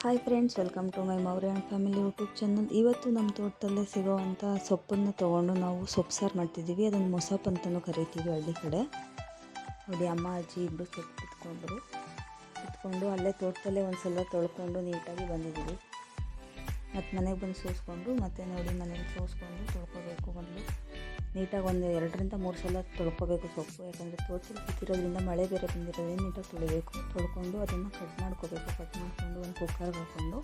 Hi friends, welcome to my Maurya and family YouTube channel. ಇವತ್ತು ನಮ್ಮ ತೋಟದಲ್ಲೇ ಸಿಗೋವಂಥ ಸೊಪ್ಪನ್ನು ತೊಗೊಂಡು ನಾವು ಸೊಪ್ಪು ಸಾರು ಮಾಡ್ತಿದ್ದೀವಿ. ಅದನ್ನು ಮೊಸಪ್ಪು ಅಂತಲೂ ಕರಿತೀವಿ ಹಳ್ಳಿ ಕಡೆ. ನೋಡಿ, ಅಮ್ಮ ಅಜ್ಜಿ ಇಬ್ಬರು ಸೊಪ್ಪು ಇಟ್ಕೊಂಡು ಅಲ್ಲೇ ತೋಟದಲ್ಲೇ ಒಂದು ಸಲ ತೊಳ್ಕೊಂಡು ನೀಟಾಗಿ ಬಂದಿದ್ದೀವಿ. ಮತ್ತು ಮನೆಗೆ ಬಂದು ಸೋಸ್ಕೊಂಡು ಮತ್ತು ನೋಡಿ ಮನೇಲಿ ಸೋಸ್ಕೊಂಡು ತೊಳ್ಕೊಬೇಕು. ಮೊದಲು ನೀಟಾಗಿ ಒಂದು 2-3 ಸಲ ತೊಳ್ಕೊಬೇಕು ಸೊಪ್ಪು. ಯಾಕಂದರೆ ತೋಟದಲ್ಲಿ ಬಿತ್ತಿರೋದ್ರಿಂದ ಮಳೆ ಬೇರೆ ಬಂದಿರೋದ್ರಿಂದ ನೀಟಾಗಿ ತೊಳಿಬೇಕು. ತೊಳ್ಕೊಂಡು ಅದನ್ನು ಕಟ್ ಮಾಡ್ಕೋಬೇಕು. ಕಟ್ ಮಾಡಿಕೊಂಡು ಒಂದು ಕುಕ್ಕರ್ಗೆ ಹಾಕ್ಕೊಂಡು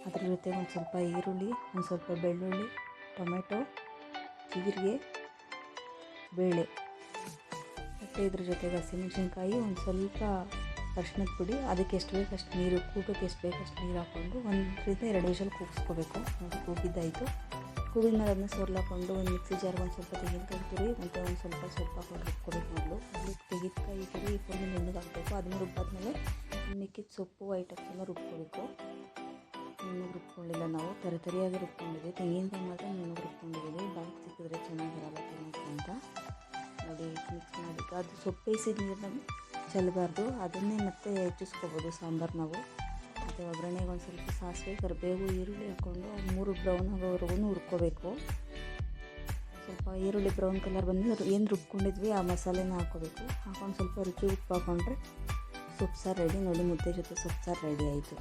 ಅದ್ರ ಜೊತೆಗೆ ಒಂದು ಸ್ವಲ್ಪ ಈರುಳ್ಳಿ, ಒಂದು ಸ್ವಲ್ಪ ಬೆಳ್ಳುಳ್ಳಿ, ಟೊಮೆಟೊ, ಜೀರಿಗೆ, ಬೇಳೆ ಮತ್ತು ಇದ್ರ ಜೊತೆಗೆ ಹಸಿಮೆಣ್ಸಿನ್ಕಾಯಿ, ಒಂದು ಸ್ವಲ್ಪ ಅರಿಶಿಣದ ಪುಡಿ, ಅದಕ್ಕೆ ಎಷ್ಟು ಬೇಕು ಅಷ್ಟು ನೀರು, ಕೂಗಕ್ಕೆ ಎಷ್ಟು ಬೇಕು ಅಷ್ಟು ನೀರು ಹಾಕ್ಕೊಂಡು 1-2 ವಿಷಲ್ ಕೂಗಿಸ್ಕೋಬೇಕು. ನೋಡಿ, ಕೂಗಿದ್ದಾಯಿತು. ಕೂಗಿದ ಮೇಲೆ ಅದನ್ನ ಸೋರ್ಲಾಕೊಂಡು ಒಂದು ಮಿಕ್ಸಿ ಜಾರ್ಗೆ ಒಂದು ಸ್ವಲ್ಪ ತೆಂಗಿನಕಾಯಿ ತುರಿ ಮತ್ತು ಒಂದು ಸ್ವಲ್ಪ ಸೊಪ್ಪು ಹಾಕೊಂಡು ರುಬ್ಕೋಬೇಕು. ಮೊದಲು ಅಲ್ಲಿ ತೆಂಗಿನಕಾಯಿ ತುರಿ ಫುಲ್ ನುಣ್ಣಗೆ ಹಾಕಬೇಕು. ಅದನ್ನು ರುಬ್ಬಾದ್ಮೇಲೆ ಮಿಕ್ಕಿದ ಸೊಪ್ಪು ಐಟಮ್ಸನ್ನು ರುಬ್ಕೋಬೇಕು. ನುಣ್ಣಗೆ ರುಬ್ಕೊಳ್ಳಿಲ್ಲ, ನಾವು ತರಿಯಾಗಿ ರುಬ್ಕೊಂಡಿದ್ದೀವಿ. ತೆಂಗಿನಕಾಯಿ ಮಾತ್ರ ನುಣ್ಣಗೆ ರುಬ್ಕೊಂಡಿದ್ದೀವಿ. ಬಾಯಿಗೆ ಸಿಕ್ಕಿದ್ರೆ ಚೆನ್ನಾಗಿರಲ್ಲ ತಿನ್ನೋಕ್ಕೆ ಅಂತ. ನೋಡಿ, ಮಿಕ್ಸ್ ಮಾಡಿ ಅದು ಸೊಪ್ಪು ಬೇಯಿಸಿದ ನೀರನ್ನ ಚೆಲ್ಲಬಾರ್ದು, ಅದನ್ನೇ ಮತ್ತೆ ಹೆಚ್ಚಿಸ್ಕೋಬೋದು ಸಾಂಬಾರು ನಾವು. ಮತ್ತು ಒಗ್ಗರಣೆಗೆ ಒಂದು ಸ್ವಲ್ಪ ಸಾಸಿವೆ, ಕರಿಬೇವು, ಈರುಳ್ಳಿ ಹಾಕ್ಕೊಂಡು 3 ಬ್ರೌನ್ ಆಗೋವರೆಗೂ ಹುರ್ಕೋಬೇಕು. ಸ್ವಲ್ಪ ಈರುಳ್ಳಿ ಬ್ರೌನ್ ಕಲರ್ ಬಂದು ಏನು ರುಬ್ಕೊಂಡಿದ್ವಿ ಆ ಮಸಾಲೆನ ಹಾಕ್ಕೋಬೇಕು. ಹಾಕೊಂಡು ಸ್ವಲ್ಪ ರುಚಿ ಉಪ್ಪು ಹಾಕ್ಕೊಂಡ್ರೆ ಸೊಪ್ಪು ಸಾರು ರೆಡಿ. ನೋಡಿ, ಮುದ್ದೆ ಜೊತೆ ಸೊಪ್ಪು ಸಾರು ರೆಡಿ ಆಯಿತು.